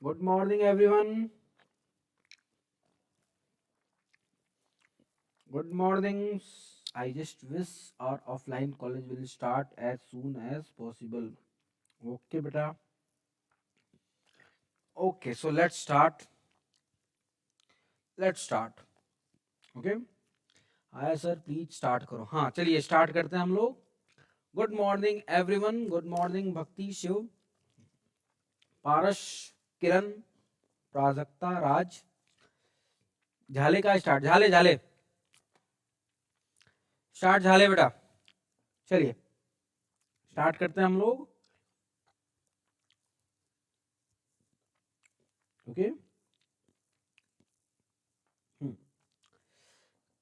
Good morning, everyone. Good morning. I just wish our offline college will start as soon as possible. Okay, beta. Okay, so let's start. Let's start. Okay. आया sir please start करो. हाँ चलिए start करते हैं हम लोग. Good morning everyone. Good morning भक्ति, शिव, पारस, किरण, प्राजक्ता, राज. झाले का स्टार्ट. झाले झाले स्टार्ट. झाले बेटा. चलिए स्टार्ट करते हैं हम लोग. ओके.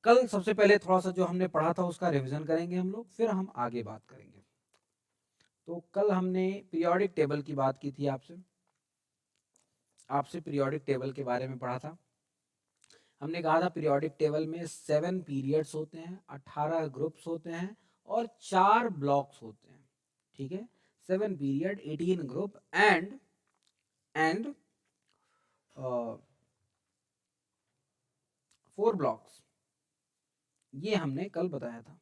कल सबसे पहले थोड़ा सा जो हमने पढ़ा था उसका रिवीजन करेंगे हम लोग, फिर हम आगे बात करेंगे. तो कल हमने पीरियोडिक टेबल की बात की थी आपसे. आपसे पीरियोडिक टेबल के बारे में पढ़ा था. हमने कहा था पीरियोडिक टेबल में 7 पीरियड्स होते हैं, 18 ग्रुप्स होते हैं और 4 ब्लॉक्स होते हैं. ठीक है. 7 पीरियड, 18 ग्रुप एंड 4 ब्लॉक्स. ये हमने कल बताया था.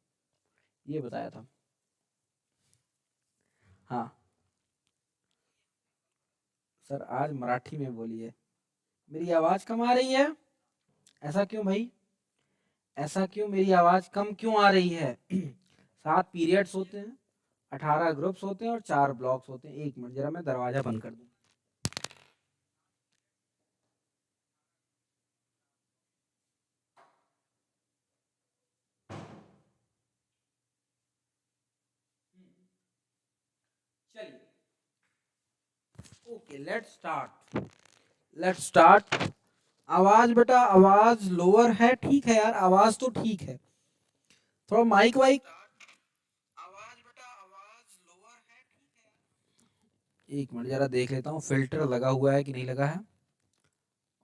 ये बताया था. हाँ सर आज मराठी में बोलिए. मेरी आवाज कम आ रही है. ऐसा क्यों भाई? ऐसा क्यों? मेरी आवाज कम क्यों आ रही है? 7 पीरियड्स होते हैं, 18 ग्रुप्स होते हैं और 4 ब्लॉक्स होते हैं. एक मिनट जरा मैं दरवाजा बंद कर दूं. चलिए ओके लेट्स स्टार्ट. आवाज बेटा, आवाज लोअर है. ठीक है यार, आवाज तो ठीक है. थोड़ा माइक वाइक. आवाज बेटा, आवाज लोअर है. ठीक है. एक मिनट जरा देख लेता हूँ फिल्टर लगा हुआ है कि नहीं लगा है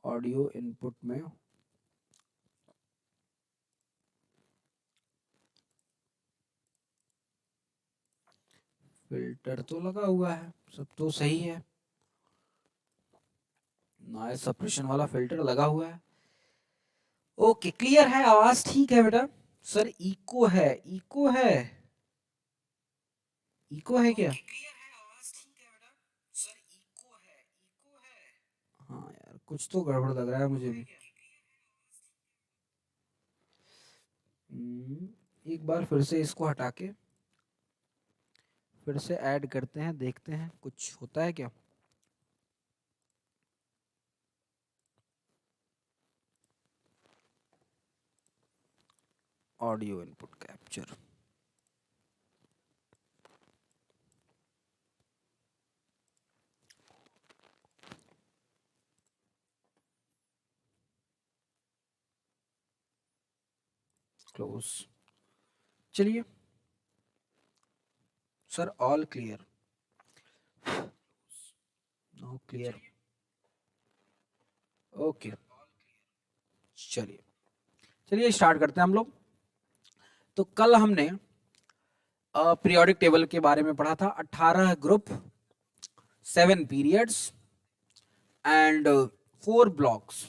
ऑडियो इनपुट में. फिल्टर तो लगा हुआ है, सब तो सही है. नॉइस सप्रेशन वाला फिल्टर लगा हुआ है. ओके क्लियर है, आवाज ठीक है बेटा. सर इको है. इको है. इको है क्या? हाँ यार कुछ तो गड़बड़ लग रहा है मुझे भी. एक बार फिर से इसको हटा के फिर से ऐड करते हैं, देखते हैं कुछ होता है क्या. Audio input capture. क्लोज. चलिए sir all clear. No clear. Okay चलिए. चलिए स्टार्ट करते हैं हम लोग. तो कल हमने पीरियोडिक टेबल के बारे में पढ़ा था. 18 group, 7 periods and 4 blocks.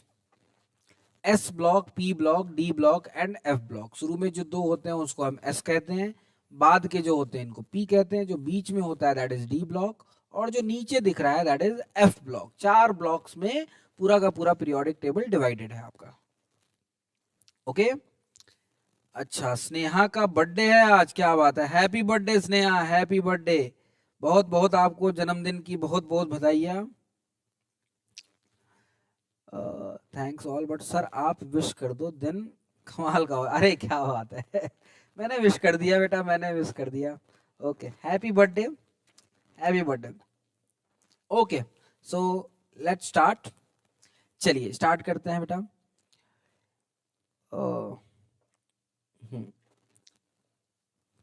S block, P block, D block and F block. शुरू में जो 2 होते हैं उसको हम एस कहते हैं, बाद के जो होते हैं इनको पी कहते हैं, जो बीच में होता है दैट इज डी ब्लॉक, और जो नीचे दिख रहा है that is F block. 4 blocks में पूरा का पूरा पीरियोडिक टेबल डिवाइडेड है आपका. ओके. अच्छा स्नेहा का बर्थडे है आज. क्या बात है. Happy birthday Sneha, happy birthday. बहुत बहुत आपको जन्मदिन की बहुत बहुत बधाइयाँ. थैंक्स ऑल बट सर आप विश कर दो देन. कमाल का. अरे क्या बात है. मैंने विश कर दिया बेटा, मैंने विश कर दिया. Okay happy birthday. Happy birthday. Okay so let's start. चलिए स्टार्ट करते हैं बेटा.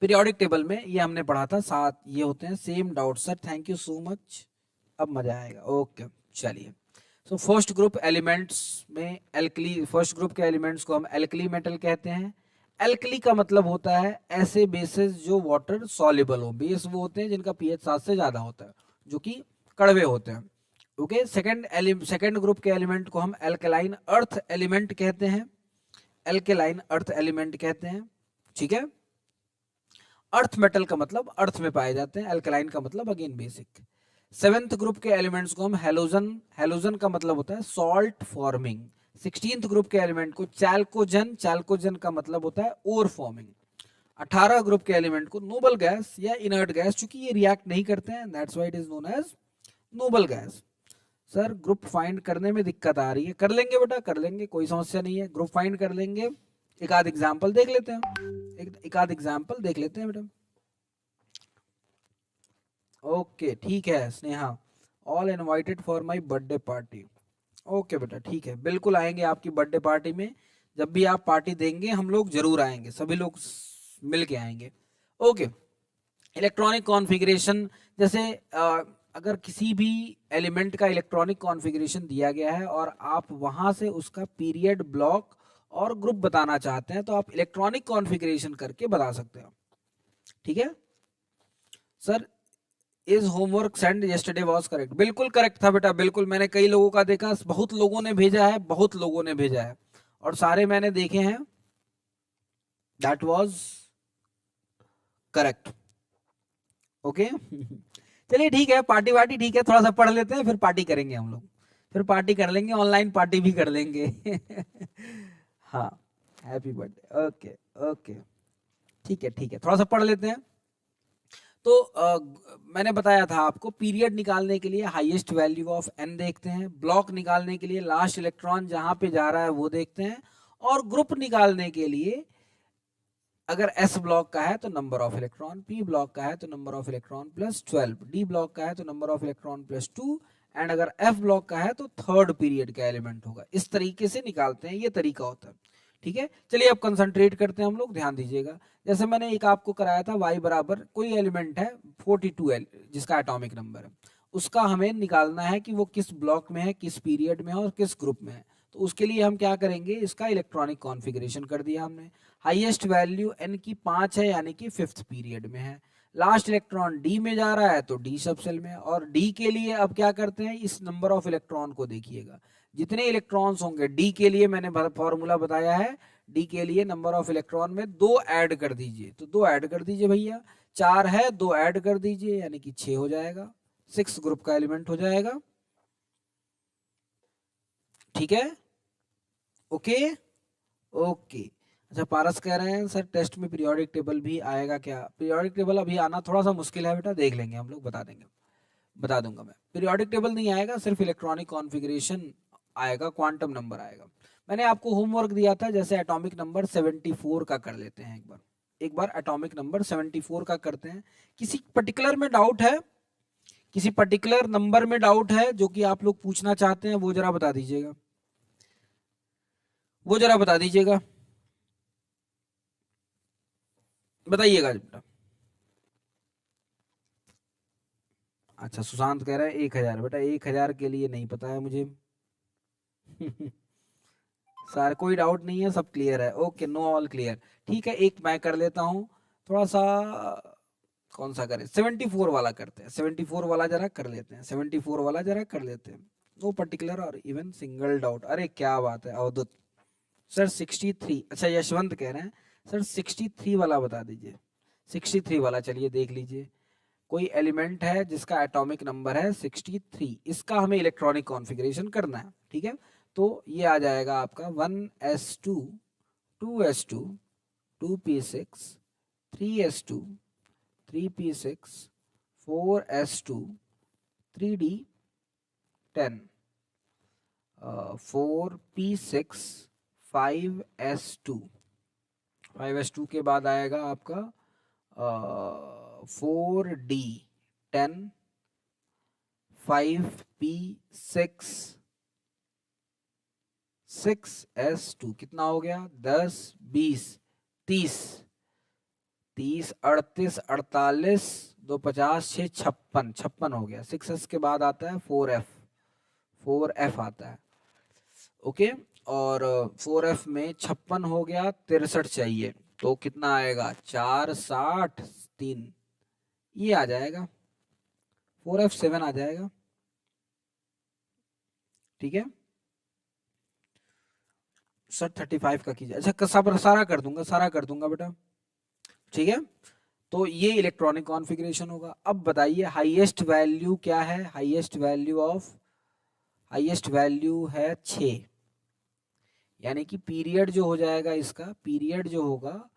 पीरियोडिक टेबल में ये हमने पढ़ा था. 7 ये होते हैं. Same doubt sir, thank you so much. अब मजा आएगा. ओके चलिए. सो फर्स्ट ग्रुप एलिमेंट्स में एल्कली. फर्स्ट ग्रुप के एलिमेंट्स को हम एल्कली मेटल कहते हैं. एल्कली का मतलब होता है ऐसे बेसेस जो वाटर सॉल्युबल हो. बेस वो होते हैं जिनका पीएच 7 से ज्यादा होता है, जो कि कड़वे होते हैं. ओके, सेकंड ग्रुप के एलिमेंट को हम एल्केलाइन अर्थ एलिमेंट कहते हैं, एल्केलाइन अर्थ एलिमेंट कहते हैं, ठीक है। अर्थ मेटल का मतलब अर्थ में पाए जाते हैं, एल्केलाइन का मतलब अगेन बेसिक। सेवेंथ ग्रुप के एलिमेंट्स को हम हेलोजन, हेलोजन का मतलब होता है सॉल्ट फॉर्मिंग। 16th ग्रुप के एलिमेंट को चैल्कोजन, चैल्कोजन का मतलब होता है ओर फॉर्मिंग। 18 ग्रुप के एलिमेंट को नोबल गैस या इनर्ट गैस, चूंकि ये रिएक्ट नहीं करते हैं, that's why it is known as noble gas. Sir group find करने में दिक्कत आ रही है, कर लेंगे बेटा, कर लेंगे, कोई समस्या नहीं है, ग्रुप फाइंड कर लेंगे। एक आध एग्जाम्पल देख लेते हैं, एक आध एग्जाम्पल देख लेते हैं बेटा। ओके ठीक है Sneha, all invited for my birthday party. Okay बेटा ठीक है, बिल्कुल आएंगे आपकी बर्थडे पार्टी में, जब भी आप पार्टी देंगे हम लोग जरूर आएंगे, सभी लोग मिल के आएंगे। ओके, इलेक्ट्रॉनिक कॉन्फ़िगरेशन, जैसे अगर किसी भी एलिमेंट का इलेक्ट्रॉनिक कॉन्फ़िगरेशन दिया गया है और आप वहां से उसका पीरियड, ब्लॉक और ग्रुप बताना चाहते हैं तो आप इलेक्ट्रॉनिक कॉन्फ़िगरेशन करके बता सकते हो, ठीक है। Sir is homework send yesterday was correct, बिल्कुल करेक्ट था बेटा, बिल्कुल। मैंने कई लोगों का देखा, बहुत लोगों ने भेजा है, बहुत लोगों ने भेजा है और सारे मैंने देखे हैं, दैट वाज करेक्ट। ओके चलिए ठीक है, पार्टी वार्टी ठीक है, थोड़ा सा पढ़ लेते हैं फिर पार्टी करेंगे हम लोग, फिर पार्टी कर लेंगे, ऑनलाइन पार्टी भी कर लेंगे हाँ, हैप्पी बर्थडे। ओके ओके ठीक है ठीक है, थोड़ा सा पढ़ लेते हैं। तो मैंने बताया था आपको, पीरियड निकालने के लिए हाईएस्ट वैल्यू ऑफ एन देखते हैं, ब्लॉक निकालने के लिए लास्ट इलेक्ट्रॉन जहां पे जा रहा है वो देखते हैं, और ग्रुप निकालने के लिए अगर एस ब्लॉक का है तो number of electron, P block का है तो number of electron plus 12, D block का है तो number of electron plus 2, and अगर एफ ब्लॉक का है तो थर्ड पीरियड का एलिमेंट होगा। इस तरीके से निकालते हैं, ये तरीका होता है, ठीक है। चलिए अब कंसंट्रेट करते हैं हम लोग, ध्यान दीजिएगा। जैसे मैंने एक आपको कराया था, y बराबर कोई एलिमेंट है 42 जिसका एटॉमिक नंबर है, उसका हमें निकालना है कि वो किस ब्लॉक में है, किस पीरियड में है और किस ग्रुप में है। तो उसके लिए हम क्या करेंगे, इसका इलेक्ट्रॉनिक कॉन्फ़िगरेशन कर दिया हमने। हाईएस्ट वैल्यू n की 5 है, यानी कि 5th पीरियड में है। लास्ट इलेक्ट्रॉन d में जा रहा है तो d सब सेल में, और d के लिए अब क्या करते हैं, इस नंबर ऑफ इलेक्ट्रॉन को देखिएगा, जितने इलेक्ट्रॉन्स होंगे d के लिए, मैंने फॉर्मूला बताया है, d के लिए नंबर ऑफ इलेक्ट्रॉन में 2 ऐड कर दीजिए, तो 2 ऐड कर दीजिए भैया, 4 है 2 ऐड कर दीजिए, यानी कि 6 हो जाएगा, 6 ग्रुप का एलिमेंट हो जाएगा, ठीक है। ओके ओके, अच्छा पारस कह रहे हैं सर टेस्ट में पीरियोडिक टेबल भी आएगा क्या? पीरियोडिक टेबल अभी आना थोड़ा सा मुश्किल है बेटा, देख लेंगे हम लोग, बता देंगे, बता दूंगा मैं। पीरियोडिक टेबल नहीं आएगा, सिर्फ इलेक्ट्रॉनिक कॉन्फ़िगरेशन आएगा, क्वांटम नंबर आएगा। मैंने आपको होमवर्क दिया था, जैसे एटॉमिक नंबर 74 का कर लेते हैं, एक बार एटॉमिक नंबर 74 का करते हैं। किसी पर्टिकुलर में डाउट है, किसी पर्टिकुलर नंबर में डाउट है जो कि आप लोग पूछना चाहते हैं, वो जरा बता दीजिएगा, वो जरा बता दीजिएगा, बताइएगा बेटा। अच्छा सुशांत कह रहा है 1000, बेटा 1000 के लिए नहीं पता है मुझे सर कोई डाउट नहीं है, सब क्लियर है, ओके, नो ऑल क्लियर, ठीक है। एक मैं कर लेता हूँ, थोड़ा सा, कौन सा करें, 74 वाला करते हैं, 74 वाला जरा कर लेते हैं, 74 वाला जरा कर लेते हैं, नो पर्टिकुलर और इवन सिंगल डाउट। अरे क्या बात है अवधुत सर, 63, अच्छा यशवंत कह रहे हैं सर 63 वाला बता दीजिए, 63 वाला, चलिए देख लीजिए। कोई एलिमेंट है जिसका एटॉमिक नंबर है 63, इसका हमें इलेक्ट्रॉनिक कॉन्फ़िगरेशन करना है, ठीक है। तो ये आ जाएगा आपका 1s2 2s2 2p6 3s2 3p6 4s2 3d10 4p6 5s2, 5s2 के बाद आएगा आपका 4d10 5p6 6s2, कितना हो गया, 10 20 30 30 38 48 2 50 6 56 56 हो गया। 6s के बाद आता है 4f आता है, ओके। और 4f में 56 हो गया, 63 चाहिए, तो कितना आएगा, 4 60 3, ये आ जाएगा 4f7 आ जाएगा, ठीक है सर 35 का कीजिए। अच्छा सब सारा कर दूंगा, सारा कर दूंगा बेटा, ठीक है। तो ये इलेक्ट्रॉनिक कॉन्फ़िगरेशन होगा। अब बताइए हाईएस्ट वैल्यू क्या है, हाईएस्ट वैल्यू है 6, यानी कि पीरियड जो हो जाएगा इसका, पीरियड जो होगा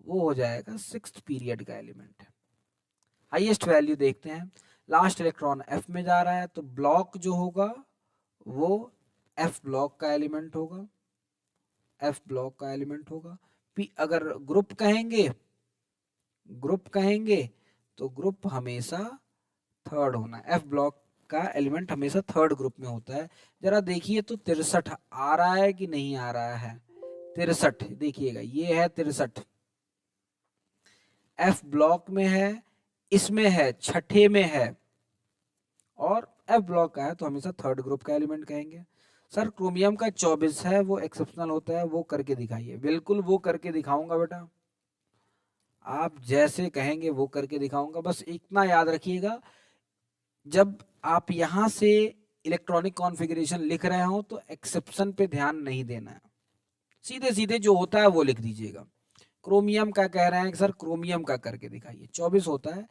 वो हो जाएगा 6th पीरियड का एलिमेंट है। हाईएस्ट वैल्यू देखते हैं, लास्ट इलेक्ट्रॉन एफ में जा रहा है, तो ब्लॉक जो होगा वो एफ ब्लॉक का एलिमेंट होगा, एफ ब्लॉक का एलिमेंट होगा। अगर ग्रुप कहेंगे तो ग्रुप हमेशा थर्ड होना, एफ ब्लॉक का एलिमेंट हमेशा थर्ड ग्रुप में होता है। जरा देखिए तो 63 आ रहा है कि नहीं आ रहा है, 63 देखिएगा, ये है 63, एफ ब्लॉक में है, इसमें है, छठे में है, और एफ ब्लॉक का है तो हमेशा थर्ड ग्रुप का एलिमेंट कहेंगे। सर क्रोमियम का 24 है, वो एक्सेप्शनल होता है, वो करके दिखाइए। बिल्कुल वो करके दिखाऊंगा बेटा, आप जैसे कहेंगे वो करके दिखाऊंगा। बस इतना याद रखिएगा, जब आप यहां से इलेक्ट्रॉनिक कॉन्फ़िगरेशन लिख रहे हो तो एक्सेप्शन पे ध्यान नहीं देना है, सीधे सीधे जो होता है वो लिख दीजिएगा। क्रोमियम का कह रहे हैं सर, क्रोमियम का करके दिखाइए, 24 होता है,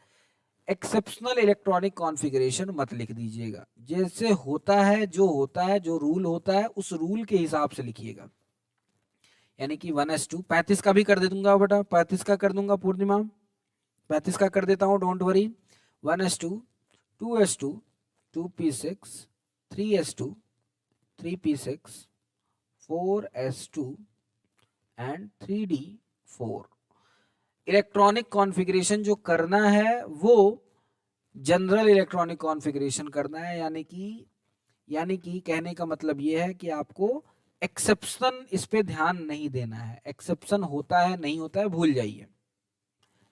एक्सेप्शनल इलेक्ट्रॉनिक कॉन्फ़िगरेशन मत लिख दीजिएगा, जैसे होता है, जो होता है, जो रूल होता है उस रूल के हिसाब से लिखिएगा। यानी कि 1s2, 35 का भी कर दे दूंगा बेटा, 35 का कर दूंगा पूर्णिमा, 35 का कर देता हूँ, don't worry. 1s2, 2s2, 2p6, 3s2, 3p6, 4s2 and 3d4। Electronic configuration जो करना है वो जनरल इलेक्ट्रॉनिक कॉन्फ़िगरेशन करना है, यानी कि कहने का मतलब ये है कि आपको एक्सेप्शन इस पे ध्यान नहीं देना है। एक्सेप्शन होता है नहीं होता है भूल जाइए,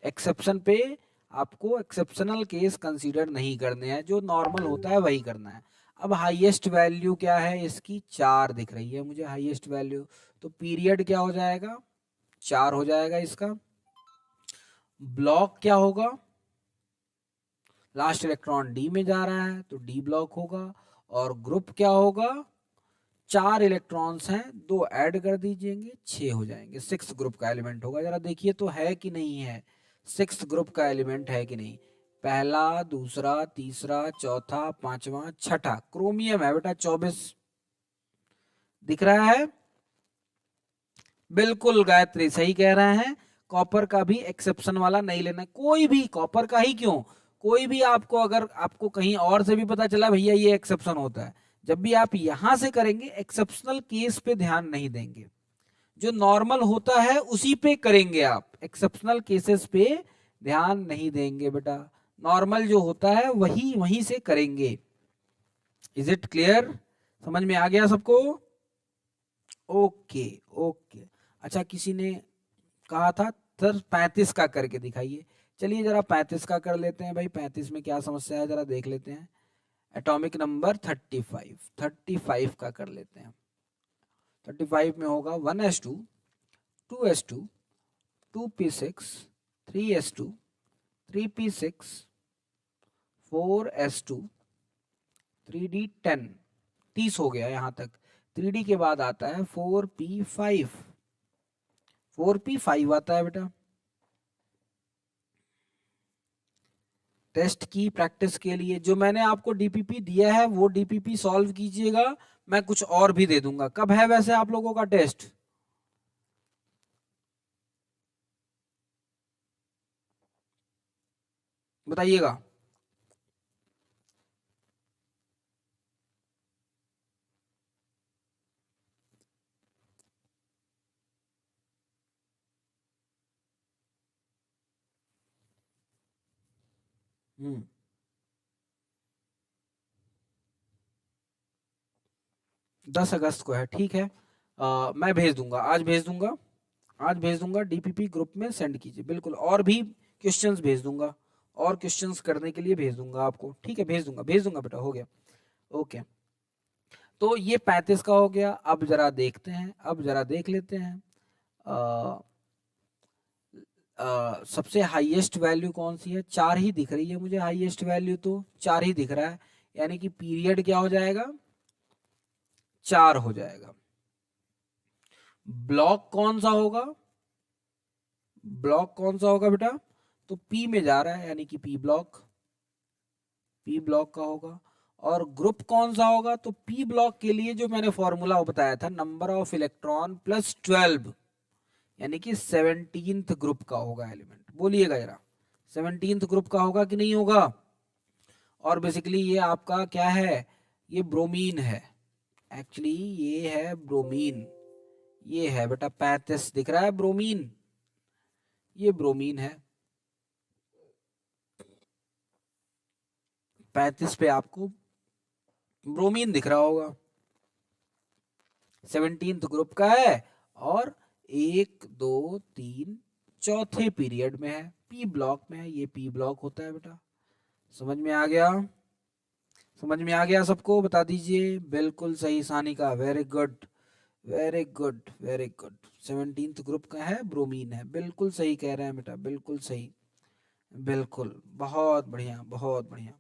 एक्सेप्शन पे आपको एक्सेप्शनल केस कंसीडर नहीं करने हैं, जो नॉर्मल होता है वही करना है। अब हाईएस्ट वैल्यू क्या है इसकी, 4 दिख रही है मुझे हाईएस्ट वैल्यू, तो पीरियड क्या हो जाएगा, 4 हो जाएगा इसका। ब्लॉक क्या होगा, लास्ट इलेक्ट्रॉन डी में जा रहा है तो डी ब्लॉक होगा, और ग्रुप क्या होगा, 4 इलेक्ट्रॉन्स हैं, 2 ऐड कर दीजिएंगे 6 हो जाएंगे, 6 ग्रुप का एलिमेंट होगा। जरा देखिए तो है कि नहीं है, 6 ग्रुप का एलिमेंट है कि नहीं, पहला, दूसरा, तीसरा, चौथा, पांचवा, छठा, क्रोमियम है बेटा 24 दिख रहा है। बिल्कुल गायत्री सही कह रहे हैं, कॉपर का भी एक्सेप्शन वाला नहीं लेना, कोई भी, कॉपर का ही क्यों, कोई भी आपको, अगर आपको कहीं और से भी पता चला भैया ये एक्सेप्शन होता है, जब भी आप यहां से करेंगे एक्सेप्शनल केस पे ध्यान नहीं देंगे, जो नॉर्मल होता है उसी पे करेंगे आप, एक्सेप्शनल केसेस पे ध्यान नहीं देंगे बेटा, नॉर्मल जो होता है वही वहीं से करेंगे। इज इट क्लियर, समझ में आ गया सबको, ओके ओके। अच्छा किसी ने कहा था सर 35 का करके दिखाइए, चलिए जरा 35 का कर लेते हैं भाई, 35 में क्या समस्या है जरा देख लेते हैं। एटॉमिक नंबर 35 का कर लेते हैं। 35 में होगा 1s2, 2s2, 2p6, 3s2, 3p6, 4s2, 3d10, 30 हो गया यहां तक। 3d के बाद आता है 4p5, 4p5 आता है बेटा। टेस्ट की प्रैक्टिस के लिए जो मैंने आपको डीपीपी दिया है वो डीपीपी सॉल्व कीजिएगा, मैं कुछ और भी दे दूंगा। कब है वैसे आप लोगों का टेस्ट, बताइएगा। हम्म 10 अगस्त को है, ठीक है। मैं भेज दूंगा, आज भेज दूंगा, आज भेज दूंगा, डीपीपी ग्रुप में सेंड कीजिए बिल्कुल, और भी क्वेश्चंस भेज दूंगा, और क्वेश्चंस करने के लिए भेज दूंगा आपको, ठीक है, भेज दूंगा बेटा, हो गया, ओके। तो ये 35 का हो गया। अब जरा देखते हैं, अब जरा देख लेते हैं सबसे हाईएस्ट वैल्यू कौन सी है, 4 ही दिख रही है मुझे हाईएस्ट वैल्यू, तो 4 ही दिख रहा है, यानी कि पीरियड क्या हो जाएगा, 4 हो जाएगा। ब्लॉक कौन सा होगा, ब्लॉक कौन सा होगा बेटा, तो पी में जा रहा है यानी कि पी ब्लॉक का होगा। और ग्रुप कौन सा होगा, तो पी ब्लॉक के लिए जो मैंने फॉर्मूला बताया था, नंबर ऑफ इलेक्ट्रॉन प्लस 12 यानी कि 17th ग्रुप का होगा एलिमेंट। बोलिएगा जरा, 17th ग्रुप का होगा कि नहीं होगा। और बेसिकली ये आपका क्या है, ये ब्रोमीन है, एक्चुअली ये है ब्रोमीन, ये है बेटा 35 दिख रहा है ब्रोमीन, ये ब्रोमीन है। 35 पे आपको ब्रोमीन दिख रहा होगा, 17th ग्रुप का है और 1 2 3 चौथे पीरियड में है, पी ब्लॉक में है, ये पी ब्लॉक होता है बेटा। समझ में आ गया, समझ में आ गया सबको, बता दीजिए। बिल्कुल सही Sanika, very good very good very good. 17th group का है, ब्रोमीन है, बिल्कुल सही कह रहे हैं बेटा, बिल्कुल सही, बिल्कुल, बहुत बढ़िया बहुत बढ़िया।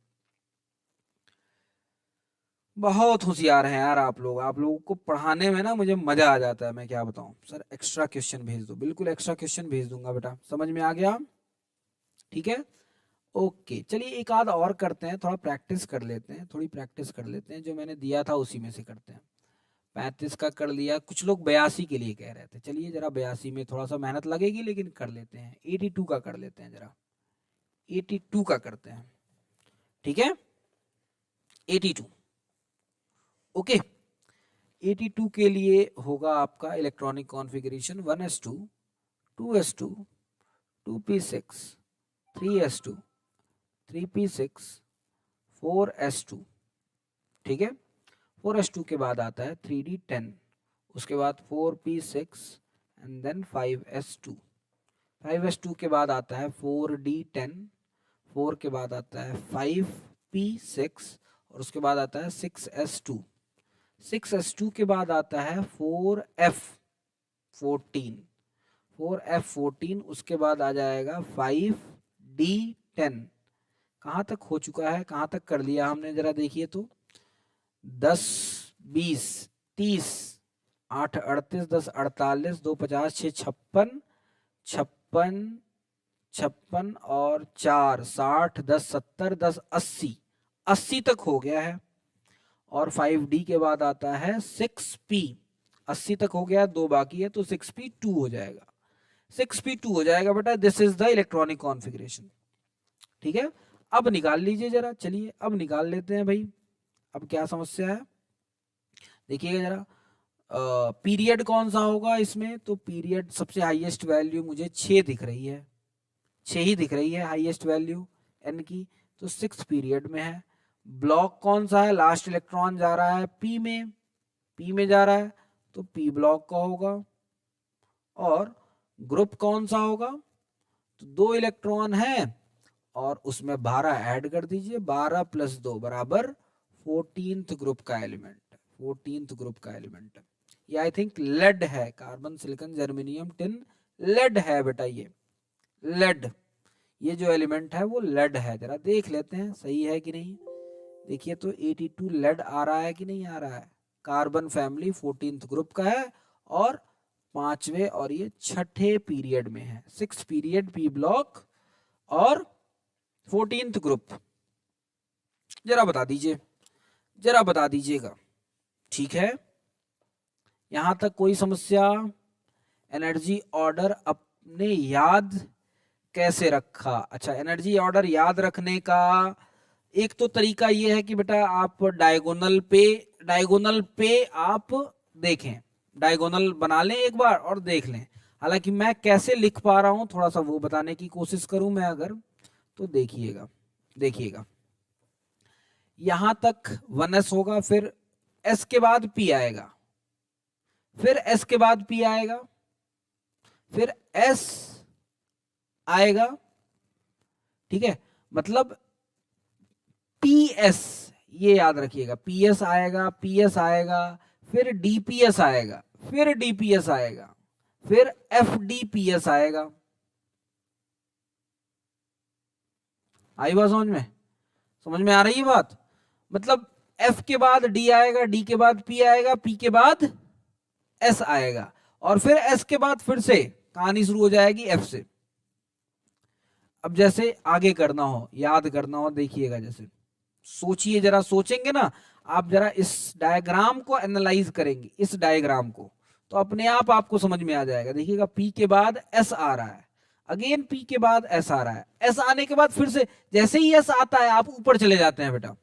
बहुत होशियार हैं यार आप लोग, आप लोगों को पढ़ाने में ना मुझे मजा आ जाता है, मैं क्या बताऊं। सर एक्स्ट्रा क्वेश्चन भेज दो, बिल्कुल एक्स्ट्रा क्वेश्चन भेज दूंगा बेटा, समझ में आ गया, ठीक है। ओके चलिए एक आध और करते हैं, थोड़ा प्रैक्टिस कर लेते हैं, थोड़ी प्रैक्टिस कर लेते हैं, जो मैंने दिया था उसी में से करते हैं। 35 का कर लिया, कुछ लोग 82 के लिए कह रहे थे, चलिए जरा 82 में थोड़ा सा मेहनत लगेगी लेकिन कर लेते हैं। 82 का कर लेते हैं जरा, 82 का करते हैं, ठीक है। 82 ओके। 82 के लिए होगा आपका electronic configuration 1s2 2s2 2p6 3s2 3p6 4s2, ठीक है। 4s2 के बाद आता है 3d10, उसके बाद 4p6 and then 5s2, 5s2 के बाद आता है 4d10, 4 के बाद आता है 5p6 और उसके बाद आता है 6s2, 6s2 के बाद आता है 4f14, 4f14, उसके बाद आ जाएगा 5d10। कहाँ तक हो चुका है, कहाँ तक कर लिया हमने, जरा देखिए तो। 10 20 30 8 38 10 48 2 50 6 56 56 56 और 4 60 10 70 10 80 80 तक हो गया है। और 5d के बाद आता है 6p, 80 तक हो गया, 2 बाकी है तो 6p2 हो जाएगा, 6p2 हो जाएगा बेटा। This is the electronic configuration, ठीक है। अब निकाल लीजिए जरा, चलिए अब निकाल लेते हैं भाई। अब क्या समस्या है देखिएगा जरा, पीरियड कौन सा होगा इसमें, तो पीरियड सबसे हाईएस्ट वैल्यू मुझे 6 दिख रही है, 6 ही दिख रही है हाईएस्ट वैल्यू एन की, तो 6 पीरियड में है। ब्लॉक कौन सा है, लास्ट इलेक्ट्रॉन जा रहा है पी में, पी में जा रहा है तो पी ब्लॉक का होगा। और ग्रुप कौन सा होगा, तो 2 इलेक्ट्रॉन है और उसमें 12 ऐड कर दीजिए, 12 + 2 बराबर 14th ग्रुप का एलिमेंट, 14th ग्रुप का एलिमेंट। ये आई थिंक लेड है, carbon silicon germanium tin lead है बेटा, ये लेड, ये जो एलिमेंट है वो लेड है। जरा देख लेते हैं सही है कि नहीं, देखिए तो 82 लेड आ रहा है कि नहीं आ रहा है। कार्बन फैमिली 14th ग्रुप का है और 5वें और ये 6ठे पीरियड में है, 6 पीरियड पी ब्लॉक और 14th ग्रुप। जरा बता दीजिए, जरा बता दीजिएगा, ठीक है। यहां तक कोई समस्या, एनर्जी ऑर्डर अपने याद कैसे रखा, अच्छा एनर्जी ऑर्डर याद रखने का एक तो तरीका ये है कि बेटा आप डायगोनल पे आप देखें, डायगोनल बना लें एक बार और देख लें। हालांकि मैं कैसे लिख पा रहा हूं थोड़ा सा वो बताने की कोशिश करूं मैं अगर, तो देखिएगा देखिएगा, यहां तक 1s होगा, फिर s के बाद p आएगा, फिर s के बाद p आएगा, फिर s आएगा, ठीक है। मतलब PS, ये याद रखिएगा, PS आएगा, PS आएगा, फिर DPS आएगा, फिर DPS आएगा, फिर FDPS आएगा। आई बात समझ में, समझ में आ रही है बात। मतलब F के बाद D आएगा, D के बाद P आएगा, P के बाद S आएगा, और फिर S के बाद फिर से कहानी शुरू हो जाएगी F से। अब जैसे आगे करना हो, याद करना हो, देखिएगा, जैसे सोचिए जरा, सोचेंगे ना आप, जरा इस डायग्राम को एनालाइज करेंगे, इस डायग्राम को, तो अपने आप आपको समझ में आ जाएगा। देखिएगा P के बाद S आ रहा है, अगेन P के बाद S आ रहा है, S आने के बाद फिर से जैसे ही S आता है आप ऊपर चले जाते हैं बेटा,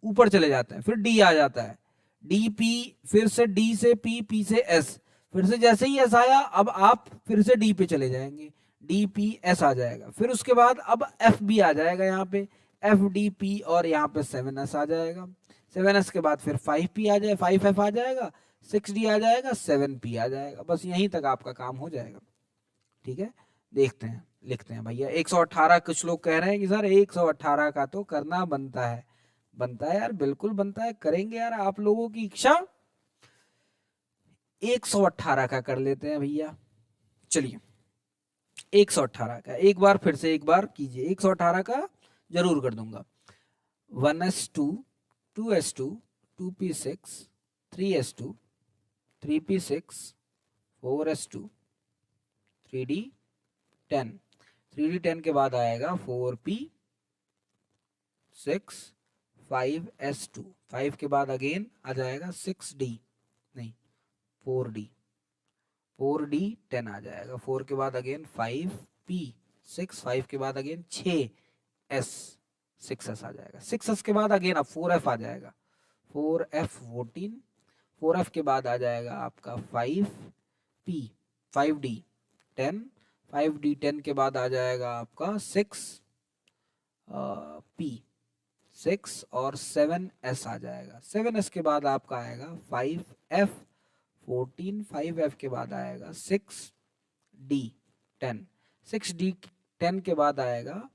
ऊपर चले जाते हैं, फिर D आ जाता है, D P, फिर से D से P, P से S, फिर से जैसे ही S आया अब आप फिर से D पे चले जाएंगे, D P S आ जाएगा, फिर उसके बाद अब F B आ जाएगा यहाँ पे, F D P, और यहाँ पे 7S आ जाएगा, 7S के बाद फिर 5P आ जाए, 5F आ जाएगा, 6D आ जाएगा, 7P आ जाएगा। बस यहीं तक आपका काम हो जाएगा। ठीक है, देखते हैं, लिखते हैं भैया 118। कुछ लोग कह रहे हैं कि सर 118 का तो करना बनता है। बनता है यार, बिल्कुल बनता है, करेंगे यार, आप लोगों की इच्छा। 118 का कर लेते हैं भैया। चलिए 118 का एक बार फिर से एक बार कीजिए, 118 का जरूर कर दूंगा। 1s2, 2s2, 2p6, 3s2, 3p6, 4s2, 3d10, 3d10 के बाद आएगा 4p6, 5s2, 5 के बाद अगेन आ जाएगा 6d, नहीं 4d, 4d10 आ जाएगा, 4 के बाद अगेन 5p6, 5 के बाद अगेन 6s, 6s आ जाएगा, 6s के बाद अगेन अब 4f आ जाएगा, 4f14, 4f के बाद आ जाएगा आपका 5p, 5d10, 5d10 के बाद आ जाएगा आपका 6p6 और 7s आ जाएगा, 7s के बाद आपका आएगा 5f14, 5f के बाद आएगा 6d10, 6d10 के बाद आएगा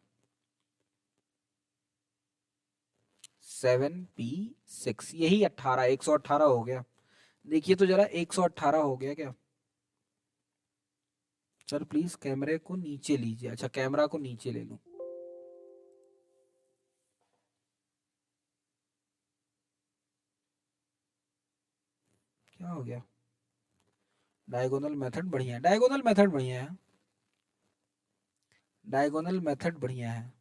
7p6। यही 18, 118 हो गया। देखिए तो जरा 118 हो गया क्या? सर प्लीज कैमरे को नीचे लीजिए। अच्छा, कैमरा को नीचे ले लूं। क्या हो गया? डायगोनल मेथड बढ़िया है, डायगोनल मेथड बढ़िया है, डायगोनल मेथड बढ़िया है।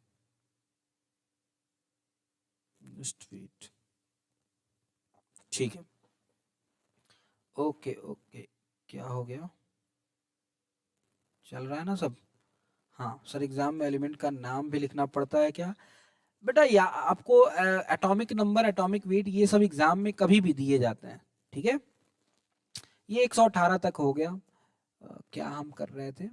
ठीक है, ओके ओके। क्या हो गया? चल रहा है ना सब? हाँ सर, एग्जाम में एलिमेंट का नाम भी लिखना पड़ता है क्या बेटा? या आपको एटॉमिक नंबर, एटॉमिक वेट, ये सब एग्जाम में कभी भी दिए जाते हैं। ठीक है, ये 118 तक हो गया। क्या हम कर रहे थे,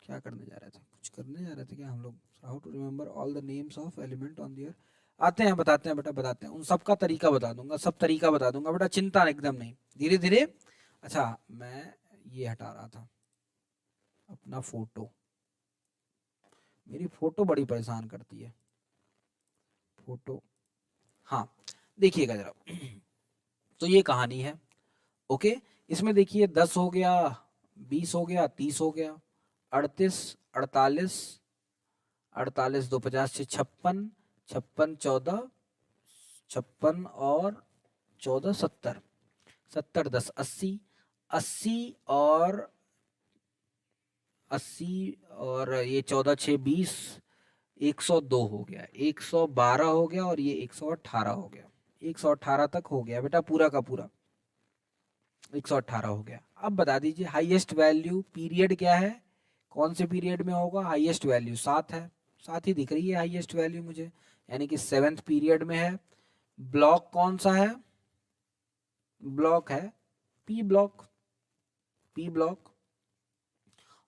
क्या करने जा रहे थे? कुछ करने जा रहे थे क्या हम लोग? How to remember all the names of element on there. आते हैं, बताते हैं बेटा, बताते हैं, उन सब का तरीका बता दूंगा, सब तरीका बता दूंगा बेटा, चिंता एकदम नहीं, धीरे धीरे। अच्छा, मैं ये हटा रहा था अपना फोटो, मेरी फोटो बड़ी परेशान करती है फोटो। हाँ, देखिएगा जरा। तो ये कहानी है, ओके। इसमें देखिए 10 हो गया, 20 हो गया, 30 हो गया, 38, 48, 48 2 50 से 56, 56 14, 56 और 14 70, 70 10 80, 80 और 80 और ये 14 6 20, 102 हो गया, 112 हो गया, और ये 118 हो गया। 118 तक हो गया बेटा, पूरा का पूरा 118 हो गया। अब बता दीजिए हाईएस्ट वैल्यू पीरियड क्या है, कौन से पीरियड में होगा? हाईएस्ट वैल्यू 7 है, 7 ही दिख रही है हाईएस्ट वैल्यू मुझे, यानी कि 7th पीरियड में है। ब्लॉक कौन सा है? ब्लॉक है पी ब्लॉक, पी ब्लॉक।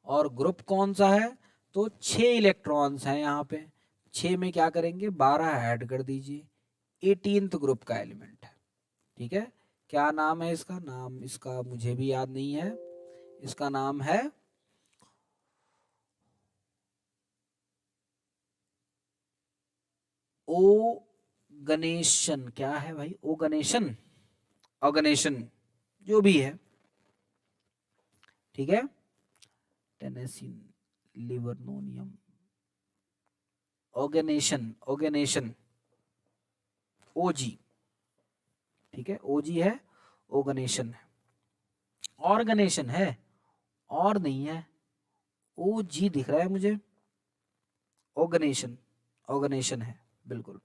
और ग्रुप कौन सा है? तो 6 इलेक्ट्रॉन्स हैं यहाँ पे, 6 में क्या करेंगे? 12 ऐड कर दीजिए, 18th ग्रुप का एलिमेंट है। ठीक है, क्या नाम है इसका? नाम इसका मुझे भी याद नहीं है, इसका नाम है ओ गणेशन। क्या है भाई? ओ गणेशन, ऑर्गेनेशन, जो भी है। ठीक है, टेनेसिन, लिवर्नोनियम, ऑर्गेनेशन, ऑर्गेनेशन। ओजी, ठीक है, ओजी है, ऑर्गेनेशन है, ऑर्गेनेशन है और नहीं है, ओजी दिख रहा है मुझे, ऑर्गेनेशन, ऑर्गेनेशन है बिल्कुल,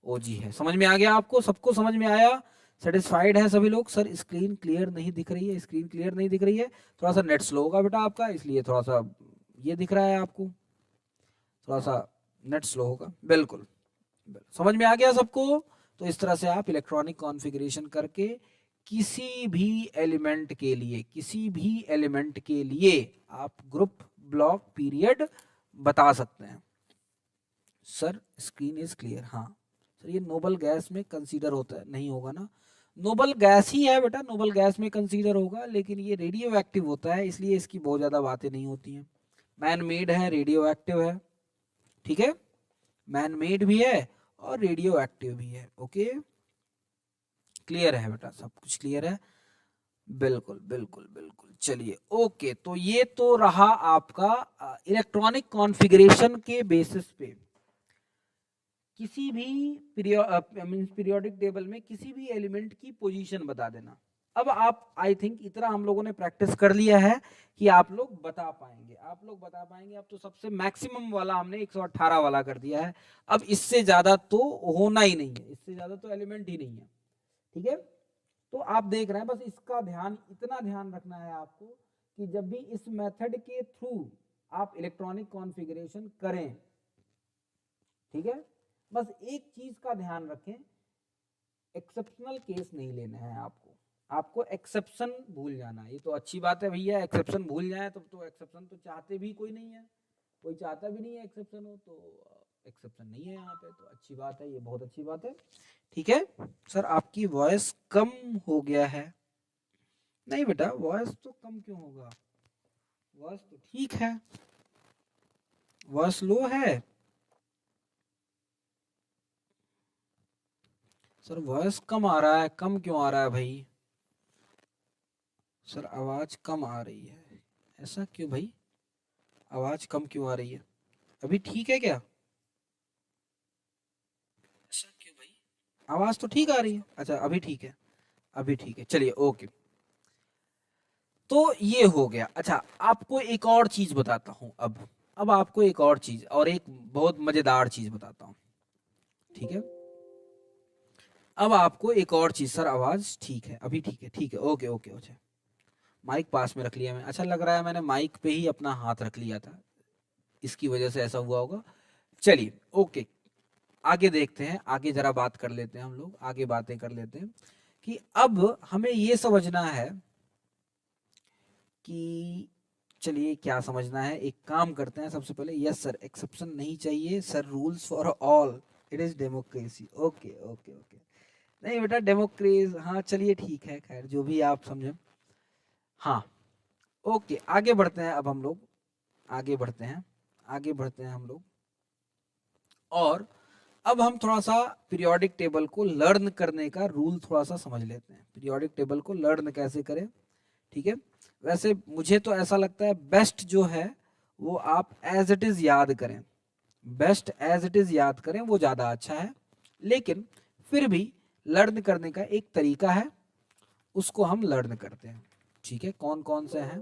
ओजी है। समझ में आ गया आपको, सबको समझ में आया, सेटिस्फाइड है सभी लोग? सर स्क्रीन क्लियर नहीं दिख रही है, स्क्रीन क्लियर नहीं दिख रही है, थोड़ा सा नेट स्लो होगा बेटा आपका, इसलिए थोड़ा सा ये दिख रहा है आपको, थोड़ा सा नेट स्लो होगा, बिल्कुल। समझ में आ गया सबको? तो इस तरह से आप इलेक्ट्रॉनिक कॉन्फ़िगरेशन करके किसी भी एलिमेंट के लिए, किसी भी एलिमेंट के लिए आप ग्रुप, ब्लॉक, पीरियड बता सकते हैं। सर स्क्रीन इज क्लियर, हाँ सर ये नोबल गैस में कंसीडर होता है, नहीं होगा ना, नोबल गैस ही है बेटा, नोबल गैस में कंसीडर होगा, लेकिन ये रेडियो एक्टिव होता है, इसलिए इसकी बहुत ज़्यादा बातें नहीं होती हैं। मैन मेड है, रेडियो एक्टिव है, ठीक है, मैन मेड भी है और रेडियो एक्टिव भी है। ओके, क्लियर है बेटा, सब कुछ क्लियर है? बिल्कुल बिल्कुल बिल्कुल। चलिए ओके, तो ये तो रहा आपका इलेक्ट्रॉनिक कॉन्फ़िगरेशन के बेसिस पे किसी भी पीरियोडिक टेबल में किसी भी एलिमेंट की पोजीशन बता देना। अब आप, आई थिंक इतना हम लोगों ने प्रैक्टिस कर लिया है कि आप लोग बता पाएंगे, आप लोग बता पाएंगे। अब तो सबसे मैक्सिमम वाला हमने 118 वाला कर दिया है, अब इससे ज्यादा तो होना ही नहीं है, इससे ज्यादा तो एलिमेंट ही नहीं है, ठीक है। तो आप देख रहे हैं, बस इसका ध्यान, इतना ध्यान रखना है आपको कि जब भी इस मेथड के थ्रू आप इलेक्ट्रॉनिक कॉन्फ़िगरेशन करें, ठीक है, बस एक चीज का ध्यान रखें, एक्सेप्शनल केस नहीं लेना है आपको, आपको एक्सेप्शन भूल जाना है। ये तो अच्छी बात है भैया, एक्सेप्शन भूल जाए तो एक्सेप्शन तो चाहते भी कोई नहीं है, कोई चाहता भी नहीं है एक्सेप्शन हो, तो एक्सेप्शन नहीं है यहाँ पे, तो अच्छी बात है, ये बहुत अच्छी बात है, ठीक है। सर आपकी वॉइस कम हो गया है? नहीं बेटा, वॉइस तो कम क्यों होगा, वॉइस तो ठीक है, वॉइस लो है? सर वॉइस कम आ रहा है, कम क्यों आ रहा है भाई? सर आवाज कम आ रही है, ऐसा क्यों भाई, आवाज कम क्यों आ रही है? अभी ठीक है क्या? ऐसा क्यों भाई, आवाज तो ठीक आ रही है, अच्छा अभी ठीक है, अभी ठीक है, चलिए ओके। तो ये हो गया। अच्छा आपको एक और चीज बताता हूं, अब आपको एक और चीज, और एक बहुत मजेदार चीज बताता हूं, ठीक है। अब आपको एक और चीज, सर आवाज ठीक है, अभी ठीक है, ठीक है, ओके ओके ओके। माइक पास में रख लिया मैं, अच्छा लग रहा है मैंने माइक पे ही अपना हाथ रख लिया था, इसकी वजह से ऐसा हुआ होगा। चलिए ओके, आगे देखते हैं, आगे जरा बात कर लेते हैं, हम लोग आगे बातें कर लेते हैं कि अब हमें ये समझना है कि, चलिए क्या समझना है, एक काम करते हैं सबसे पहले, यस सर एक्सेप्शन नहीं चाहिए sir, rules for all, it is democracy, okay okay okay. नहीं बेटा डेमोक्रेसी, हाँ चलिए ठीक है, खैर जो भी आप समझे, हाँ ओके। आगे बढ़ते हैं, अब हम लोग आगे बढ़ते हैं, आगे बढ़ते हैं हम लोग, और अब हम थोड़ा सा पीरियोडिक टेबल को लर्न करने का रूल थोड़ा सा समझ लेते हैं, पीरियोडिक टेबल को लर्न कैसे करें, ठीक है। वैसे मुझे तो ऐसा लगता है बेस्ट जो है वो आप एज इट इज याद करें, बेस्ट एज इट इज याद करें, वो ज्यादा अच्छा है, लेकिन फिर भी लर्न करने का एक तरीका है, उसको हम लर्न करते हैं, ठीक है। कौन कौन से हैं?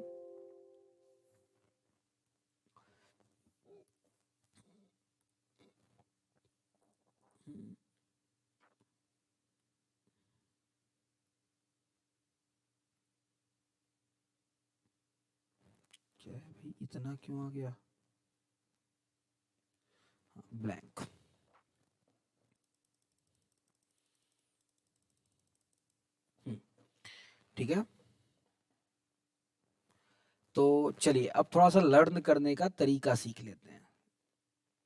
क्या है भाई, इतना क्यों आ गया, ब्लैंक, ठीक है। तो चलिए अब थोड़ा सा लर्न करने का तरीका सीख लेते हैं,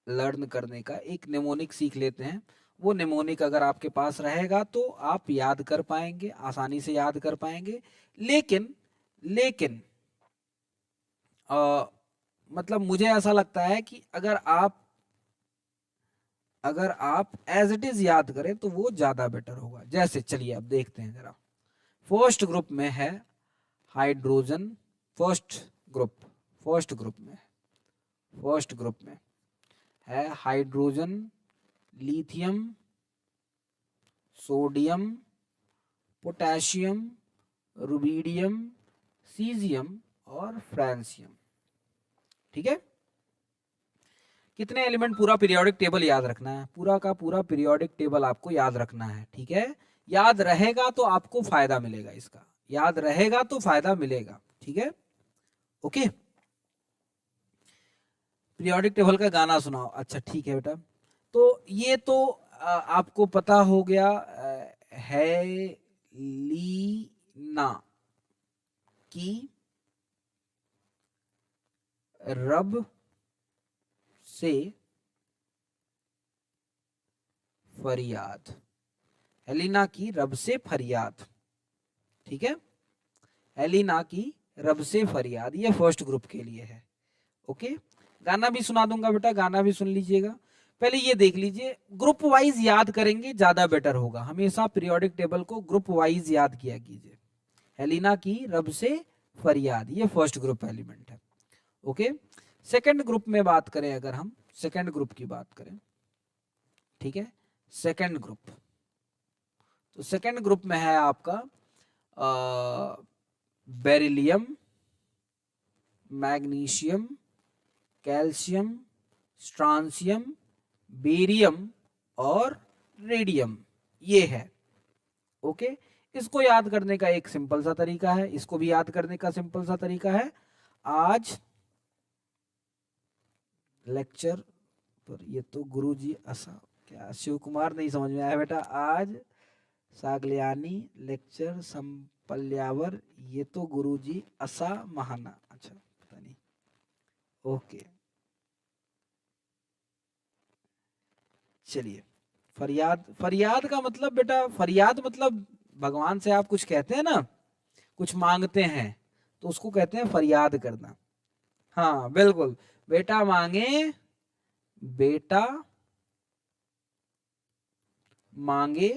लर्न करने का एक नेमोनिक सीख लेते हैं। वो नेमोनिक अगर आपके पास रहेगा तो आप याद कर पाएंगे, आसानी से याद कर पाएंगे, लेकिन लेकिन मतलब मुझे ऐसा लगता है कि अगर आप एज इट इज याद करें तो वो ज्यादा बेटर होगा। जैसे चलिए अब देखते हैं जरा, फर्स्ट ग्रुप में है hydrogen, first group, first group में, फर्स्ट ग्रुप में है hydrogen, lithium, sodium, potassium, rubidium, caesium और फ्रांसियम। ठीक है, कितने एलिमेंट, पूरा पीरियोडिक टेबल याद रखना है, पूरा का पूरा पीरियोडिक टेबल आपको याद रखना है। ठीक है, याद रहेगा तो आपको फायदा मिलेगा, इसका याद रहेगा तो फायदा मिलेगा। ठीक है, ओके। पीरियोडिक टेबल का गाना सुनाओ, अच्छा ठीक है बेटा। तो ये तो आपको पता हो गया, हेलिना की रब से फरियाद, हेलिना की रब से फरियाद। ठीक है, हेलिना की रब से फरियाद, ये फर्स्ट ग्रुप के लिए है। ओके, गाना भी सुना दूंगा बेटा, गाना भी सुन लीजिएगा। पहले ये देख लीजिए, ग्रुप वाइज याद करेंगे ज्यादा बेटर होगा, हमेशा पीरियोडिक टेबल को ग्रुप वाइज याद किया कीजिए। हेलिना की रब से फरियाद, ये फर्स्ट ग्रुप एलिमेंट है। ओके, सेकंड ग्रुप में बात करें, अगर हम सेकंड ग्रुप की बात करें, ठीक है, सेकंड ग्रुप, तो सेकंड ग्रुप में है आपका beryllium, magnesium, calcium, strontium, barium और रेडियम, ये है। ओके, इसको याद करने का एक सिंपल सा तरीका है, इसको भी याद करने का सिंपल सा तरीका है। आज लेक्चर पर, ये तो गुरुजी असा, क्या शिव कुमार नहीं समझ में आया बेटा, आज सागलियानी लेक्चर संपल्यावर, ये तो गुरुजी असा महाना, अच्छा पता नहीं। ओके, चलिए, फरियाद, फरियाद का मतलब बेटा, फरियाद मतलब भगवान से आप कुछ कहते हैं ना, कुछ मांगते हैं, तो उसको कहते हैं फरियाद करना। हाँ बिल्कुल, बेटा मांगे, बेटा मांगे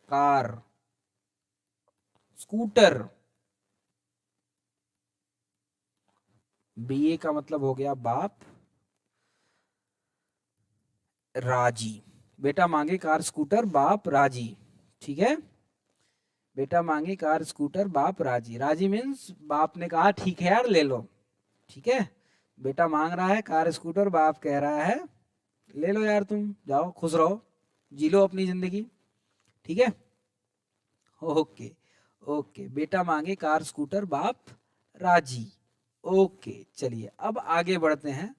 कार, स्कूटर, बीए का मतलब हो गया बाप, राजी, बेटा मांगे कार स्कूटर बाप राजी। ठीक है, बेटा मांगे कार स्कूटर बाप राजी, राजी मीन्स बाप ने कहा ठीक है यार ले लो। ठीक है, बेटा मांग रहा है कार स्कूटर, बाप कह रहा है ले लो यार, तुम जाओ खुश रहो, जी लो अपनी जिंदगी। ठीक है, ओके, ओके, बेटा मांगे कार स्कूटर बाप राजी। ओके, चलिए अब आगे बढ़ते हैं,